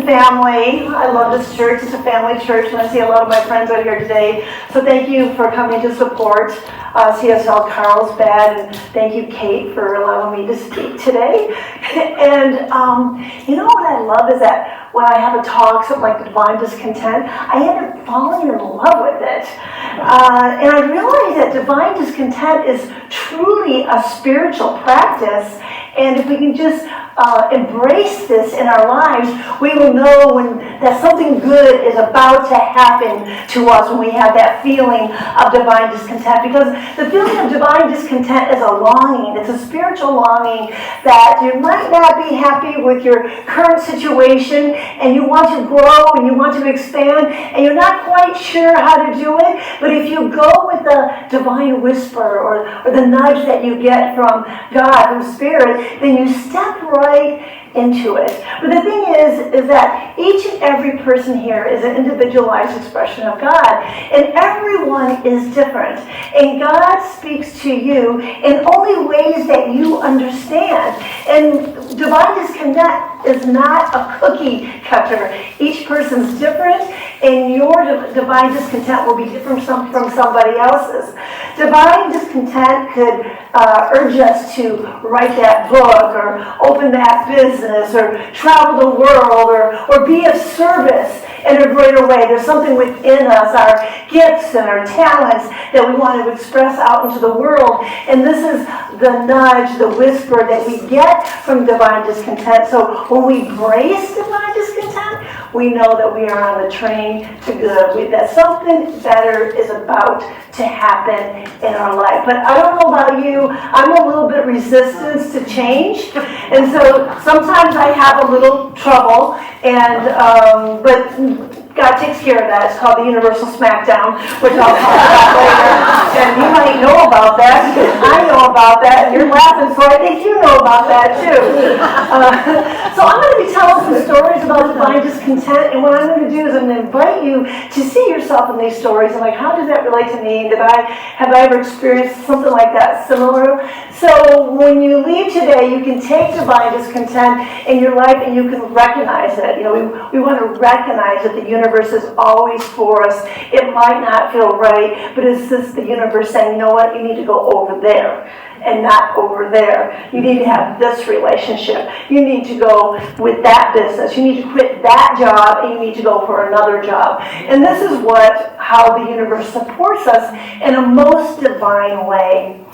family. I love this church. It's a family church, and I see a lot of my friends out here today. So thank you for coming to support CSL Carlsbad, and thank you, Kate, for allowing me to speak today. And you know what I love is that when I have a talk, something like the Divine Discontent, I end up falling in love with it. And I realize that Divine Discontent is truly a spiritual practice, and if we can just embrace this in our lives, we will know when that something good is about to happen to us when we have that feeling of divine discontent. Because the feeling of divine discontent is a longing. It's a spiritual longing that you might not be happy with your current situation, and you want to grow and you want to expand, and you're not quite sure how to do it. But if you go with the divine whisper or the nudge that you get from God, from Spirit, then you step right into it. But the thing is that each and every person here is an individualized expression of God, and everyone is different. And God speaks to you in only ways that you understand. And divine disconnect is not a cookie cutter. Each person's different, and your divine discontent will be different from somebody else's. Divine discontent could urge us to write that book, or open that business, or travel the world, or be of service in a greater way. There's something within us, our gifts and our talents, that we want to express out into the world. And this is the nudge, the whisper that we get from divine discontent. So when we embrace divine discontent, we know that we are on the train to good, that something better is about to happen in our life. But I don't know about you, I'm a little bit resistant to change, and so sometimes I have a little trouble, and but God takes care of that. It's called the universal smackdown, which I'll talk about later. And you might know about that, because I know about that, and you're laughing, so I think you know about that too. So I'm going to be telling some stories about divine discontent, and what I'm going to do is I'm going to invite you to see yourself in these stories, and like, how does that relate to me? Have I ever experienced something like that similar? So when you leave today, you can take divine discontent in your life, and you can recognize it. You know, we want to recognize that the universe is always for us. It might not feel right, but it's just the universe saying, you know what, you need to go over there and not over there. You need to have this relationship. You need to go with that business. You need to quit that job, and you need to go for another job. And this is how the universe supports us in a most divine way.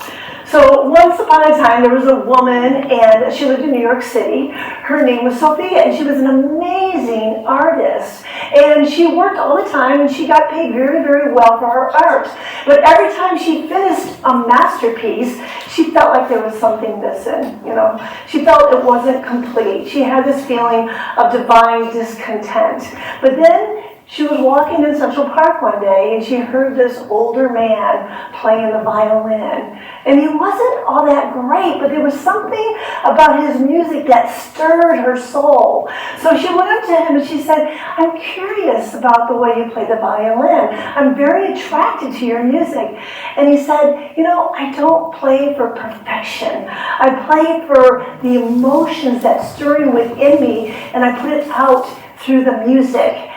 So once upon a time, there was a woman, and she lived in New York City. Her name was Sophia, and she was an amazing artist. And she worked all the time, and she got paid very, very well for her art. But every time she finished a masterpiece, she felt like there was something missing. You know, she felt it wasn't complete. She had this feeling of divine discontent. But then she was walking in Central Park one day, and she heard this older man playing the violin. And he wasn't all that great, but there was something about his music that stirred her soul. So she went up to him and she said, I'm curious about the way you play the violin. I'm very attracted to your music. And he said, you know, I don't play for perfection. I play for the emotions that's stirring within me, and I put it out through the music.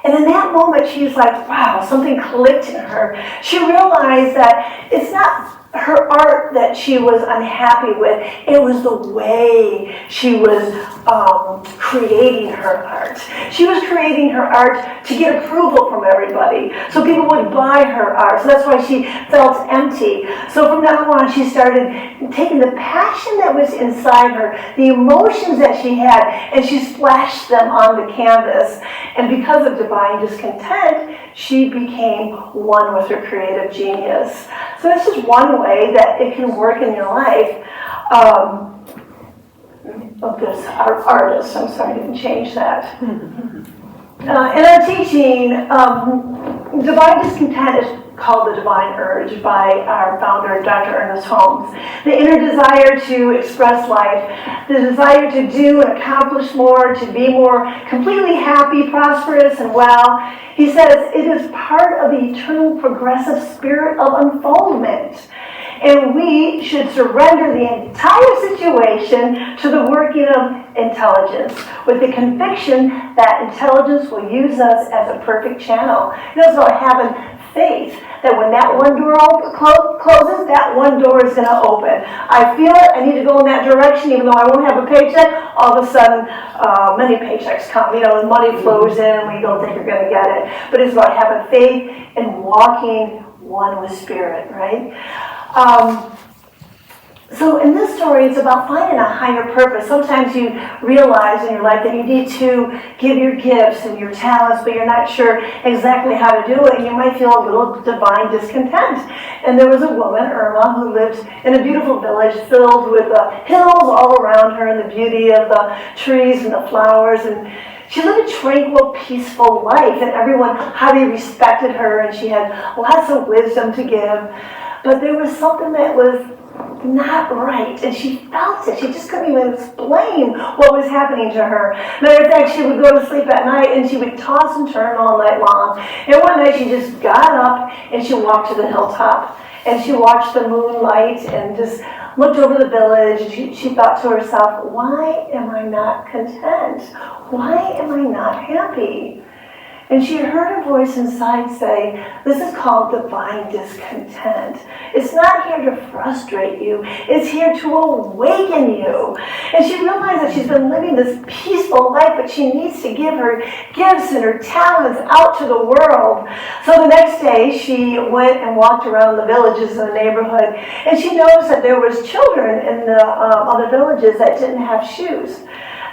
And in that moment, she's like, wow, something clicked in her. She realized that it's not her art that she was unhappy with. It was the way she was creating her art. She was creating her art to get approval from everybody, so people would buy her art. So that's why she felt empty. So from now on, she started taking the passion that was inside her, the emotions that she had, and she splashed them on the canvas. And because of divine discontent, she became one with her creative genius. So that's just one way that it can work in your life. This artist, I'm sorry, I didn't change that. In our teaching, divine discontent is called the divine urge by our founder, Dr. Ernest Holmes. The inner desire to express life, the desire to do and accomplish more, to be more completely happy, prosperous, and well. He says it is part of the eternal progressive spirit of unfoldment. And we should surrender the entire situation to the working of intelligence, with the conviction that intelligence will use us as a perfect channel. It's about having faith that when that one door closes, that one door is going to open. I feel it. I need to go in that direction, even though I won't have a paycheck. All of a sudden, many paychecks come. And money flows in when you don't think you're going to get it. But it's about having faith and walking one with Spirit, right? So in this story, it's about finding a higher purpose. Sometimes you realize in your life that you need to give your gifts and your talents, but you're not sure exactly how to do it. And you might feel a little divine discontent. And there was a woman, Irma, who lived in a beautiful village filled with hills all around her and the beauty of the trees and the flowers. And she lived a tranquil, peaceful life, and everyone highly respected her, and she had lots of wisdom to give. But there was something that was not right, and she felt it. She just couldn't even explain what was happening to her. Matter of fact, she would go to sleep at night, and she would toss and turn all night long. And one night, she just got up, and she walked to the hilltop, and she watched the moonlight, and just looked over the village, and she thought to herself, why am I not content? Why am I not happy? And she heard a voice inside say, this is called divine discontent. It's not here to frustrate you. It's here to awaken you. And she realized that she's been living this peaceful life, but she needs to give her gifts and her talents out to the world. So the next day, she went and walked around the villages in the neighborhood, and she noticed that there was children in the other villages that didn't have shoes.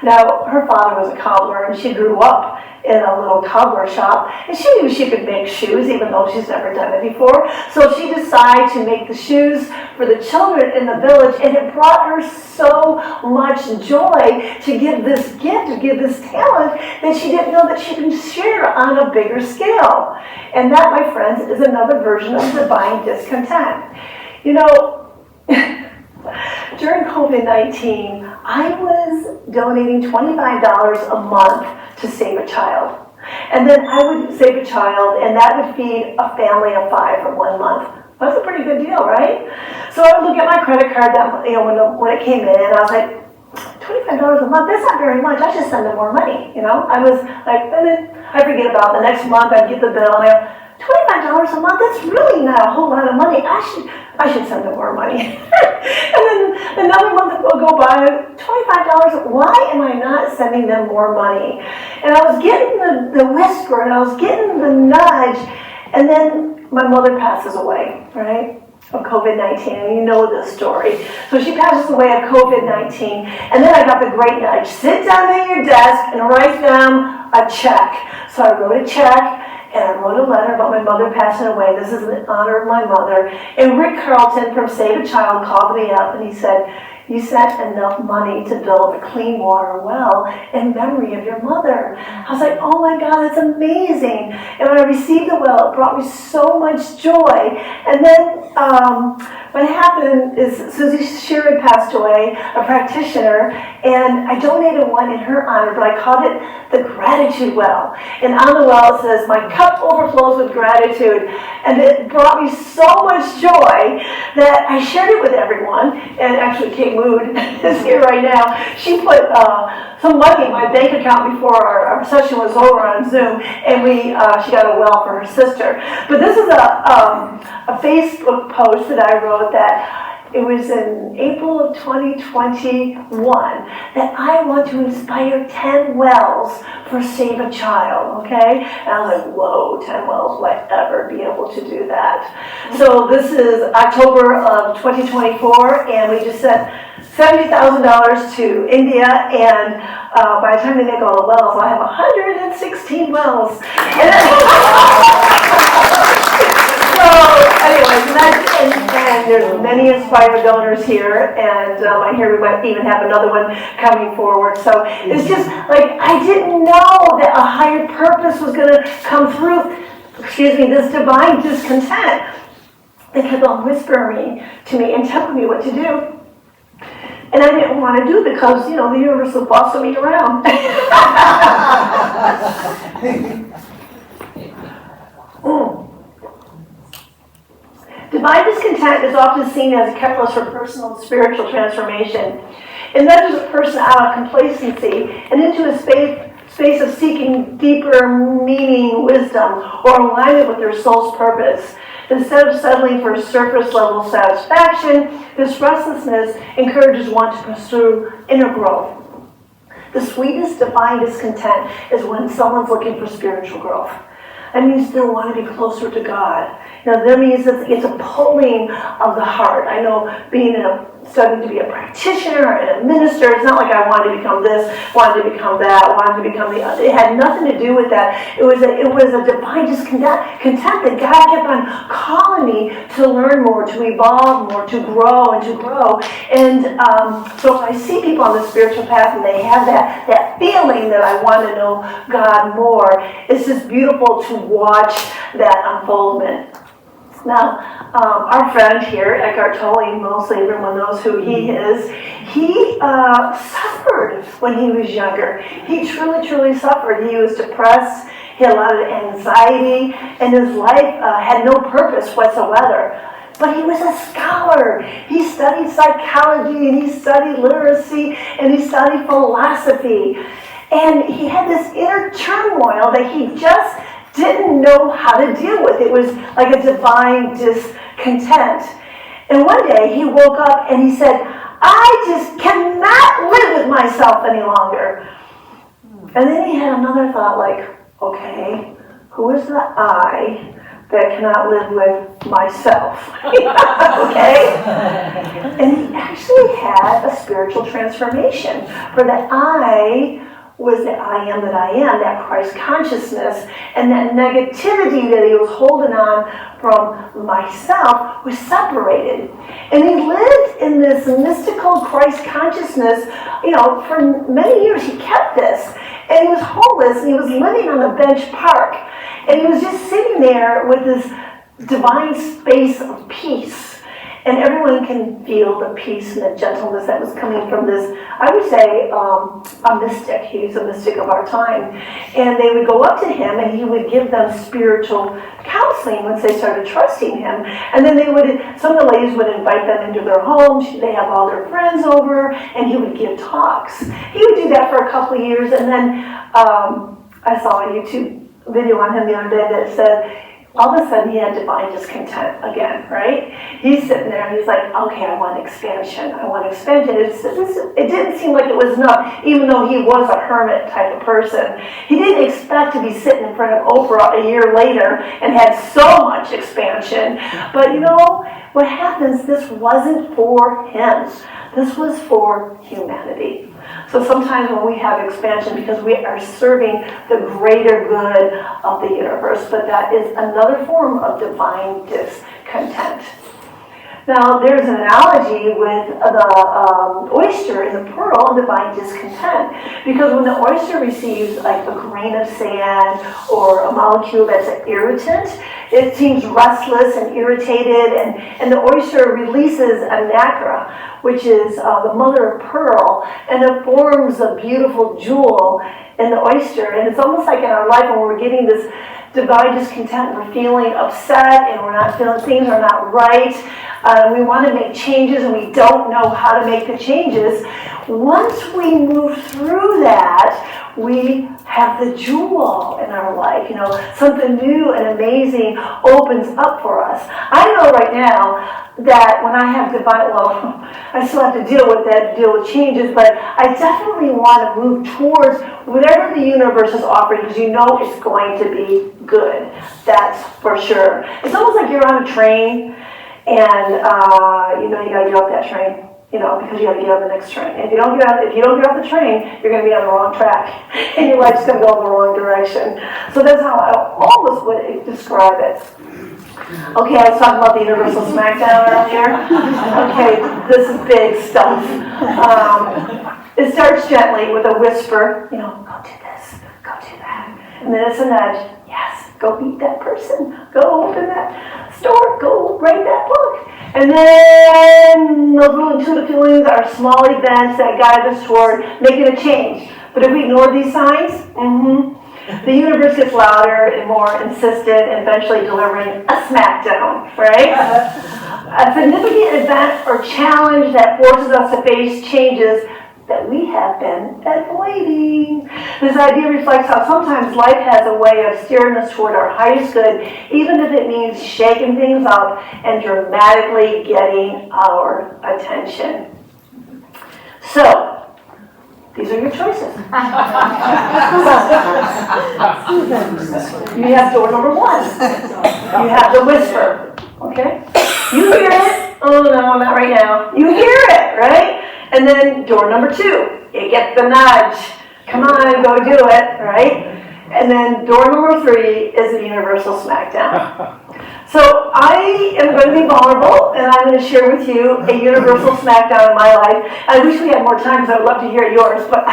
Now, her father was a cobbler, and she grew up in a little cobbler shop, and she knew she could make shoes, even though she's never done it before. So she decided to make the shoes for the children in the village, and it brought her so much joy to give this gift, to give this talent, that she didn't know that she could share on a bigger scale. And that, my friends, is another version of divine discontent. During COVID-19, I was donating $25 a month to Save a Child. And then I would save a child, and that would feed a family of 5 for 1 month. That's a pretty good deal, right? So I would look at my credit card when it came in, and I was like, $25 a month, that's not very much. I should send them more money, I was like, and then I forget about it. The next month I'd get the bill, and I go, $25 a month, that's really not a whole lot of money. I should send them more money. And then another month will go by, $25, why am I not sending them more money? And I was getting the whisper, and I was getting the nudge, and then my mother passes away, right? Of COVID-19, and you know this story. So she passes away of COVID-19, and then I got the great nudge. Sit down at your desk and write them a check. So I wrote a check, and I wrote a letter about my mother passing away. This is in honor of my mother. And Rick Carlton from Save a Child called me up, and he said, you sent enough money to build a clean water well in memory of your mother. I was like, oh my God, that's amazing. And when I received the well, it brought me so much joy. And then what happened is Susie Sheeran passed away, a practitioner, and I donated one in her honor, but I called it the gratitude well. And on the well it says, my cup overflows with gratitude. And it brought me so much joy that I shared it with everyone. And actually Kate Mood is here right now. She put some money in my bank account before our session was over on Zoom, and she got a well for her sister. But this is a Facebook post that I wrote that it was in April of 2021 that I want to inspire 10 wells for Save a Child, okay? And I was like, whoa, 10 wells, will I ever be able to do that? So this is October of 2024, and we just sent $70,000 to India, and by the time they make all the wells, I have 116 wells. So, anyways, and there's many inspired donors here, and I hear we might even have another one coming forward. So it's just like I didn't know that a higher purpose was going to come through. This divine discontent. They kept on whispering to me and telling me what to do. And I didn't want to do it because, the universe was bossing me around. Divine discontent Discontent is often seen as a catalyst for personal and spiritual transformation. It nudges a person out of complacency and into a space of seeking deeper meaning, wisdom, or alignment with their soul's purpose. Instead of settling for surface level satisfaction, this restlessness encourages one to pursue inner growth. The sweetest divine discontent is when someone's looking for spiritual growth. That means they want to be closer to God. That means it's a pulling of the heart. I know studying to be a practitioner and a minister, it's not like I wanted to become this, wanted to become that, wanted to become the other. It had nothing to do with that. It was a divine discontent that God kept on calling me to learn more, to evolve more, to grow and to grow. And so if I see people on the spiritual path and they have that feeling that I want to know God more, it's just beautiful to watch that unfoldment. Now, our friend here, Eckhart Tolle, mostly everyone knows who he is. He suffered when he was younger. He truly, truly suffered. He was depressed. He had a lot of anxiety, and his life had no purpose whatsoever. But he was a scholar. He studied psychology, and he studied literacy, and he studied philosophy. And he had this inner turmoil that he just didn't know how to deal with. It was like a divine discontent. And one day he woke up and he said, I just cannot live with myself any longer. And then he had another thought like, okay, who is the I that cannot live with myself? Okay? And he actually had a spiritual transformation. For the I was the I am that I am, that Christ consciousness, and that negativity that he was holding on from myself was separated. And he lived in this mystical Christ consciousness, for many years he kept this. And he was homeless, and he was living on a bench park. And he was just sitting there with this divine space of peace. And everyone can feel the peace and the gentleness that was coming from this, I would say, a mystic. He's a mystic of our time. And they would go up to him and he would give them spiritual counseling once they started trusting him. And then some of the ladies would invite them into their homes. They have all their friends over, and he would give talks. He would do that for a couple of years, and then I saw a YouTube video on him the other day that said, all of a sudden he had divine discontent again, right? He's sitting there and he's like, okay, I want expansion. I want expansion. It didn't seem like it was enough, even though he was a hermit type of person. He didn't expect to be sitting in front of Oprah a year later and had so much expansion. But what happens, this wasn't for him. This was for humanity. So sometimes when we have expansion, because we are serving the greater good of the universe, but that is another form of divine discontent. Now, there's an analogy with the oyster and the pearl and divine discontent. Because when the oyster receives like a grain of sand or a molecule that's an irritant, it seems restless and irritated, and the oyster releases a nacre, which is the mother of pearl, and it forms a beautiful jewel in the oyster. And it's almost like in our life when we're getting this divine discontent, we're feeling upset and we're not feeling, things are not right. We want to make changes and we don't know how to make the changes. Once we move through that, we have the jewel in our life. Something new and amazing opens up for us. I know right now that when I have I still have to deal with changes, but I definitely want to move towards whatever the universe is offering, because it's going to be good. That's for sure. It's almost like you're on a train, and you got to get off that train. Because you got to get on the next train. And if you don't get off the train, you're going to be on the wrong track, and your life's going to go in the wrong direction. So that's how I almost would describe it. Okay, I was talking about the Universal Smackdown earlier. Okay, this is big stuff. It starts gently with a whisper, go do this, go do that. And then it's a nudge, yes, go meet that person, go open that store, go write that book. And then those little intuitive feelings are small events that guide us toward making a change. But if we ignore these signs, the universe gets louder and more insistent, and eventually delivering a smackdown, right? A significant event or challenge that forces us to face changes that we have been avoiding. This idea reflects how sometimes life has a way of steering us toward our highest good, even if it means shaking things up and dramatically getting our attention. So, these are your choices. You have door number 1. You have the whisper, okay? You hear it. Oh no, not right now. You hear it, right? And then door number 2, you get the nudge. Come on, go do it, right? And then door number 3 is the universal smackdown. So I am going to be vulnerable, and I'm going to share with you a universal smackdown in my life. I wish we had more time because I would love to hear yours, but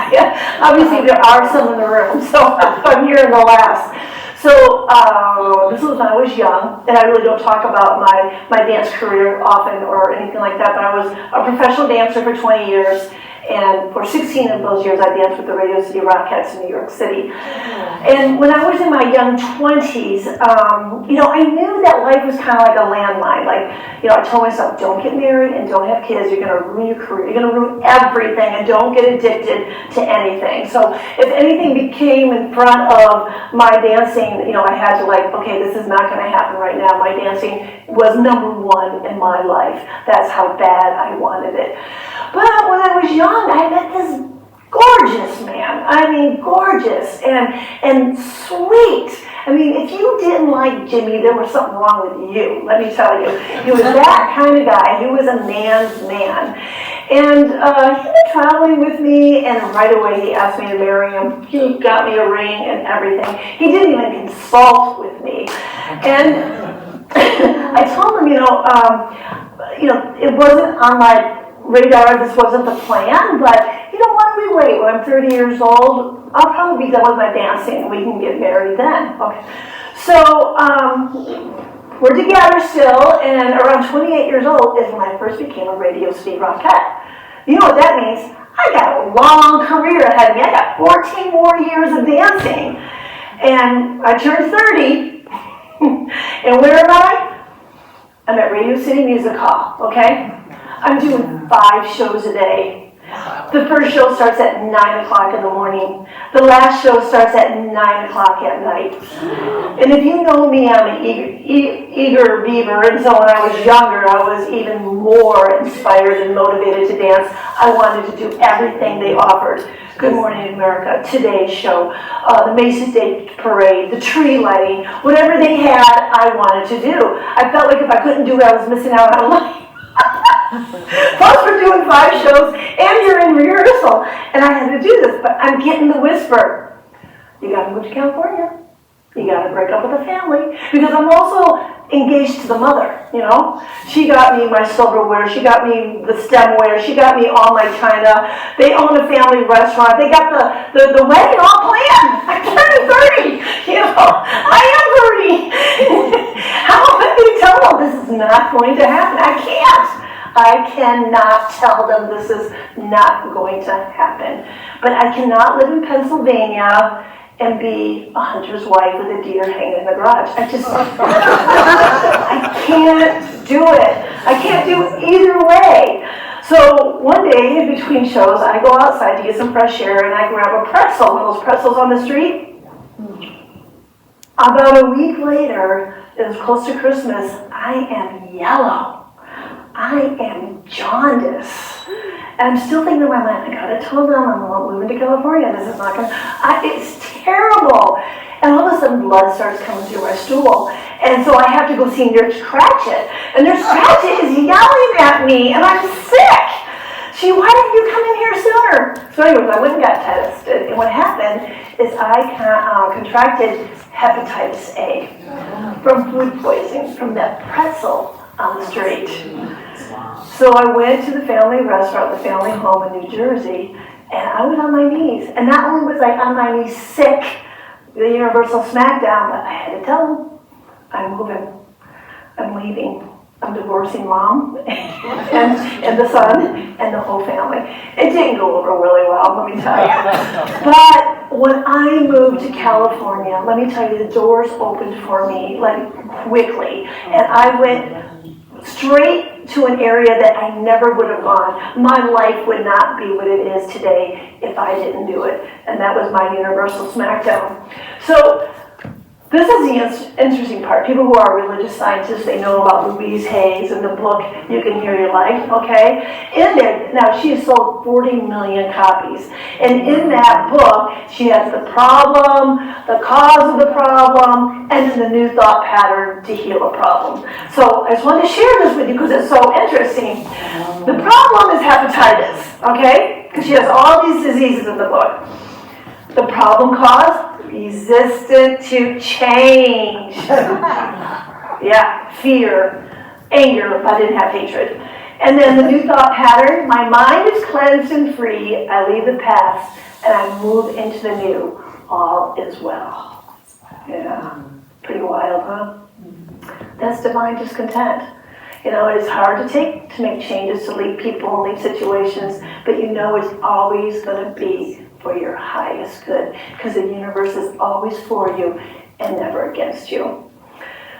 obviously there are some in the room, so I'm here in the last. So this was when I was young, and I really don't talk about my dance career often or anything like that, but I was a professional dancer for 20 years. And for 16 of those years, I danced with the Radio City Rockettes in New York City. And when I was in my young 20s, I knew that life was kind of like a landmine. I told myself, don't get married and don't have kids. You're going to ruin your career. You're going to ruin everything, and don't get addicted to anything. So if anything became in front of my dancing, I had to okay, this is not going to happen right now. My dancing was number 1 in my life. That's how bad I wanted it. But when I was young, I met this gorgeous man. I mean, gorgeous and sweet. I mean, if you didn't like Jimmy, there was something wrong with you, let me tell you. He was that kind of guy. He was a man's man. And he was traveling with me, and right away he asked me to marry him. He got me a ring and everything. He didn't even consult with me. And I told him, it wasn't on my radar, this wasn't the plan, but why don't we wait? When I'm 30 years old, I'll probably be done with my dancing and we can get married then. Okay. So we're together still, and around 28 years old is when I first became a Radio City Rockette. You know what that means? I got a long career ahead of me. I got 14 more years of dancing. And I turned 30. And where am I? I'm at Radio City Music Hall, okay? I'm doing 5 shows a day. The first show starts at 9 o'clock in the morning. The last show starts at 9 o'clock at night. And if you know me, I'm an eager beaver, and so when I was younger, I was even more inspired and motivated to dance. I wanted to do everything they offered. Good Morning America, Today's Show, the Macy's Day Parade, the tree lighting, whatever they had, I wanted to do. I felt like if I couldn't do it, I was missing out on life. Plus, we're doing 5 shows, and you're in rehearsal, and I had to do this, but I'm getting the whisper. You gotta move to California. You gotta break up with the family, because I'm also engaged to the mother, She got me my silverware, she got me the stemware, she got me all my china. They own a family restaurant. They got the wedding all planned. I'm turning 30, I am 30. How am I going to tell them this is not going to happen? I cannot tell them this is not going to happen. But I cannot live in Pennsylvania and be a hunter's wife with a deer hanging in the garage. I can't do it. I can't do either way. So one day in between shows, I go outside to get some fresh air, and I grab a pretzel, one of those pretzels on the street. About a week later, it was close to Christmas, I am yellow. I am jaundiced. And I'm still thinking in my mind, I gotta tell them I'm moving to California. This is not gonna, it's terrible. And all of a sudden blood starts coming through my stool. And so I have to go see Nurse Cratchit. And Nurse Cratchit is yelling at me, and I'm sick. Why didn't you come in here sooner? So anyways, I went and got tested. And what happened is I contracted hepatitis A from food poisoning, from that pretzel on the street. So I went to the family restaurant, the family home in New Jersey, and I was on my knees. And not only was I on my knees sick, the universal smackdown, but I had to tell them, I'm moving, I'm leaving, I'm divorcing Mom and the son and the whole family. It didn't go over really well, let me tell you. But when I moved to California, let me tell you, the doors opened for me quickly, and I went straight to an area that I never would have gone. My life would not be what it is today if I didn't do it. And that was my universal smackdown. So this is the interesting part. People who are religious scientists, they know about Louise Hayes and the book, You Can Heal Your Life, okay? In there, now she has sold 40 million copies. And in that book, she has the problem, the cause of the problem, and then the new thought pattern to heal a problem. So I just wanted to share this with you because it's so interesting. The problem is hepatitis, okay? Because she has all these diseases in the book. The problem cause? Resistant to change. Yeah, fear, anger, I didn't have hatred. And then the new thought pattern, my mind is cleansed and free, I leave the past, and I move into the new. All is well. Yeah, pretty wild, huh? That's divine discontent. You know, it's hard to make changes, to lead people and lead situations, but you know it's always going to be for your highest good, because the universe is always for you and never against you.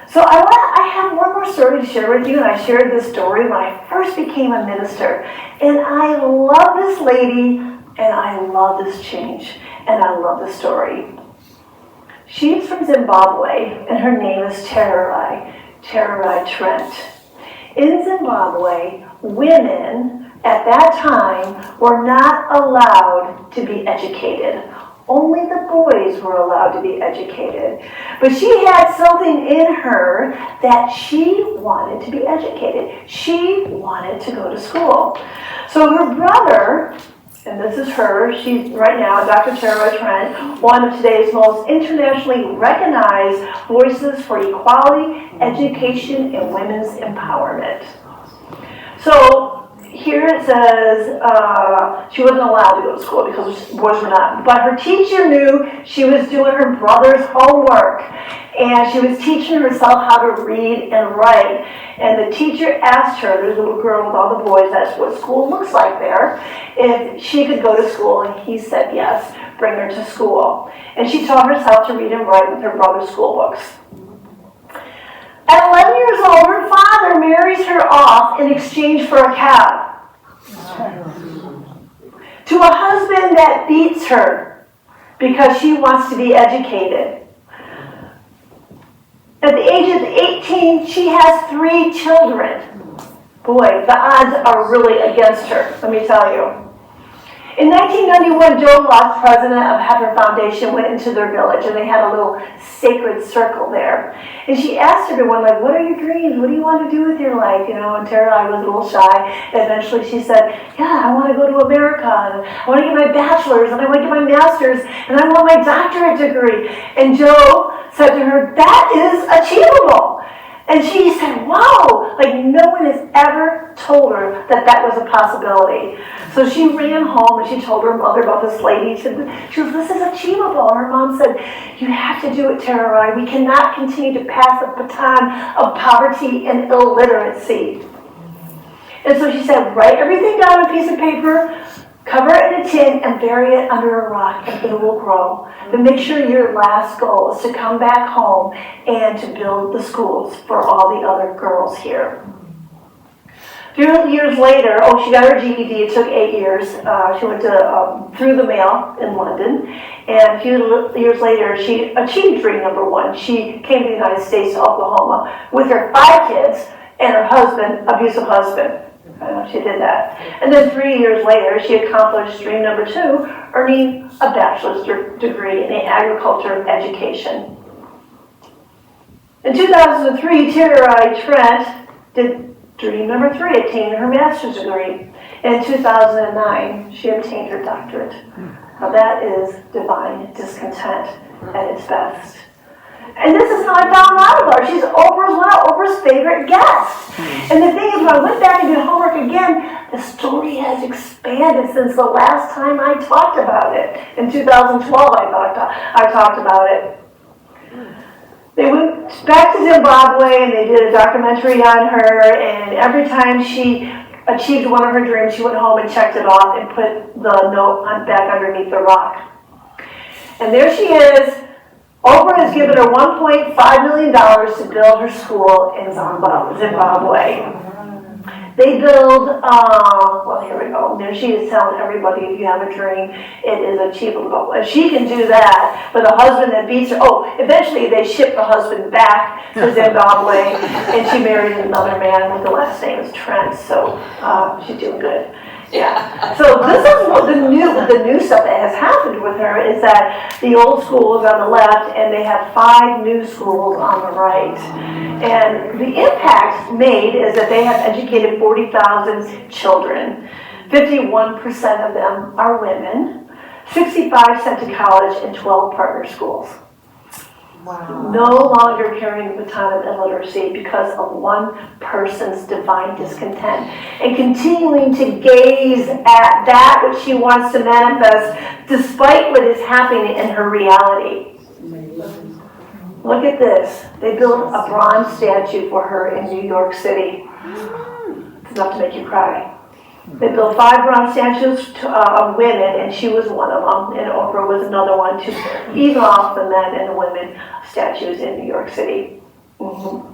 So I have one more story to share with you, and I shared this story when I first became a minister. And I love this lady, and I love this change, and I love the story. She's from Zimbabwe, and her name is Tererai Trent. In Zimbabwe, women at that time were not allowed to be educated. Only the boys were allowed to be educated. But she had something in her that she wanted to be educated. She wanted to go to school. So her brother, and this is her, she's right now Dr. Tara Trent, one of today's most internationally recognized voices for equality, education, and women's empowerment. So here it says she wasn't allowed to go to school because boys were not. But her teacher knew she was doing her brother's homework. And she was teaching herself how to read and write. And the teacher asked her, there's a little girl with all the boys, that's what school looks like there, if she could go to school. And he said yes, bring her to school. And she taught herself to read and write with her brother's school books. At 11 years old, her father marries her off in exchange for a cow. To a husband that beats her because she wants to be educated. At the age of 18, she has 3 children. Boy, the odds are really against her, let me tell you. In 1991, Joe Locke, president of Heifer Foundation, went into their village, and they had a little sacred circle there. And she asked everyone, like, what are your dreams? What do you want to do with your life? You know, and Tara was a little shy. And eventually she said, yeah, I want to go to America, and I want to get my bachelor's, and I want to get my master's, and I want my doctorate degree. And Joe said to her, that is achievable. And she said, wow, like no one has ever told her that that was a possibility. So she ran home and she told her mother about this lady. She goes, this is achievable. Her mom said, you have to do it, Tara. We cannot continue to pass the baton of poverty and illiteracy. And so she said, write everything down on a piece of paper, cover it in a tin, and bury it under a rock, and it will grow. But make sure your last goal is to come back home and to build the schools for all the other girls here. A few years later, she got her GED. It took 8 years. She went to through the mail in London. And a few years later, she achieved dream number 1. She came to the United States, to Oklahoma, with her 5 kids and her husband, abusive husband. She did that. And then 3 years later, she accomplished dream number 2, earning a bachelor's degree in agriculture education. In 2003, Tara Trent did dream number 3, obtaining her master's degree. In 2009, she obtained her doctorate. Now that is divine discontent at its best. And this is how I found out about her. She's Oprah's favorite guest. And the thing is, when I went back and did homework again, the story has expanded since the last time I talked about it. In 2012, I talked about it. They went back to Zimbabwe and they did a documentary on her, and every time she achieved one of her dreams, she went home and checked it off and put the note back underneath the rock. And there she is, Oprah has given her $1.5 million to build her school in Zimbabwe. They build, well, here we go. There she is telling everybody, if you have a dream, it is achievable. If she can do that with a husband that beats her, eventually they shipped the husband back to Zimbabwe, and she married another man with the last name is Trent, so she's doing good. Yeah. So this is what the new stuff that has happened with her is that the old school is on the left and they have 5 new schools on the right. And the impact made is that they have educated 40,000 children. 51% of them are women. 65 sent to college and 12 partner schools. Wow. No longer carrying the baton of illiteracy because of one person's divine discontent and continuing to gaze at that which she wants to manifest despite what is happening in her reality. Look at this. They built a bronze statue for her in New York City. It's enough to make you cry. They built 5 bronze statues of women, and she was one of them, and Oprah was another one, to even off the men and the women statues in New York City. Mm-hmm.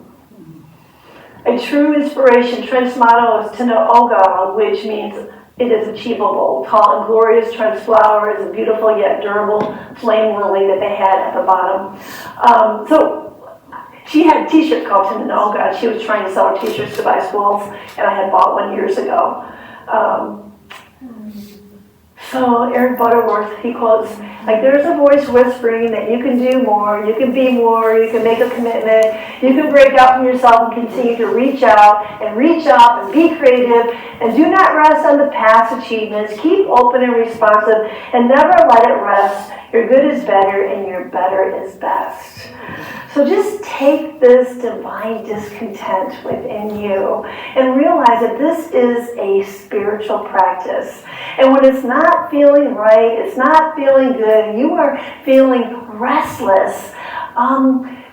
A true inspiration, Trent's motto is to know God, which means it is achievable. Tall and glorious, Trent's flower is a beautiful yet durable flame lily that they had at the bottom. So she had a t-shirt called To Know God. She was trying to sell her t-shirts to buy schools, and I had bought one years ago. So Eric Butterworth, he quotes, like, there's a voice whispering that you can do more, you can be more, you can make a commitment, you can break out from yourself and continue to reach out and be creative, and do not rest on the past achievements. Keep open and responsive and never let it rest. Your good is better and your better is best. So just take this divine discontent within you and realize that this is a spiritual practice. And when it's not feeling right, it's not feeling good, and you are feeling restless,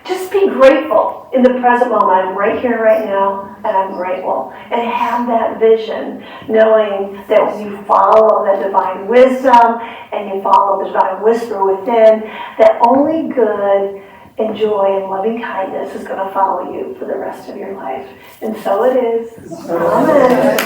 just be grateful in the present moment. I'm right here, right now, and I'm grateful. And have that vision, knowing that when you follow that divine wisdom and you follow the divine whisper within, that only good and joy and loving kindness is going to follow you for the rest of your life. And so it is. Amen.